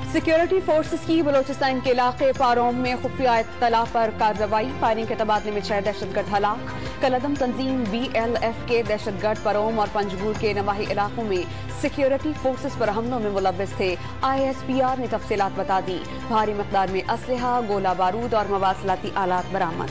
Security forces की बलोचिस्तान के इलाके पारोम में खुफिया इत्तला पर कार्रवाई। फायरिंग के तबादले में 6 दहशतगर्द हलाक। कलदम तंजीम BLF के दहशतगर्द परोम और पंजगुर के नवाही इलाकों में सिक्योरिटी फोर्सेस पर हमलों में मुलव्विस थे। ISPR ने तफसीलात बता दी। भारी मकदार में असलहा, गोला बारूद और मवासलाती आलात बरामद।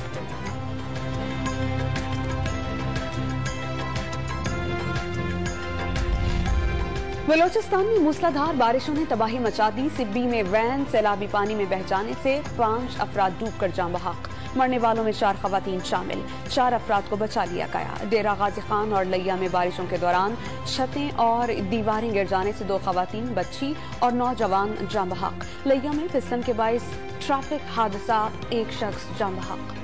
बलोचिस्तान में मूसलाधार बारिशों ने तबाही मचा दी। सिब्बी में वैन सैलाबी पानी में बह जाने से 5 अफराद डूबकर जान बहक। मरने वालों में 4 खवातीन शामिल। 4 अफराद को बचा लिया गया। डेरा गाजी खान और लैया में बारिशों के दौरान छतें और दीवारें गिर जाने से 2 खवातीन, बच्ची और नौजवान जान बहक। लैया में फिसलन के बाइस ट्रैफिक हादसा, 1 शख्स जान बहक।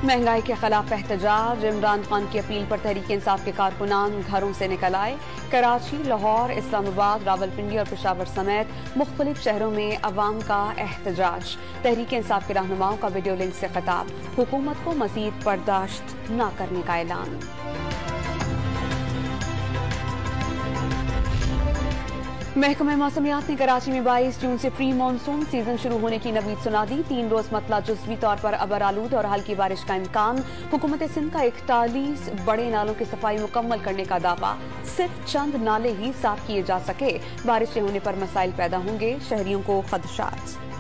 महंगाई के खिलाफ एहतजाज। इमरान खान की अपील पर तहरीक इंसाफ के कारकुनान घरों से निकल आए। कराची, लाहौर, इस्लामाबाद, रावलपिंडी और पेशावर समेत मुख्तलिफ शहरों में अवाम का एहतजाज। तहरीक इंसाफ के रहनुमाओं का वीडियो लिंक से खिताब। हुकूमत को मजीद बर्दाश्त न करने का ऐलान। महकमा मौसमियात ने कराची में 22 जून से प्री मानसून सीजन शुरू होने की नवीद सुना दी। 3 रोज मतला जुज़वी तौर पर अबर आलूद और हल्की बारिश का इम्कान। हुकूमत सिंध का 41 बड़े नालों की सफाई मुकम्मल करने का दावा। सिर्फ चंद नाले ही साफ किए जा सके। बारिश के होने पर मसाइल पैदा होंगे, शहरियों को खदशात।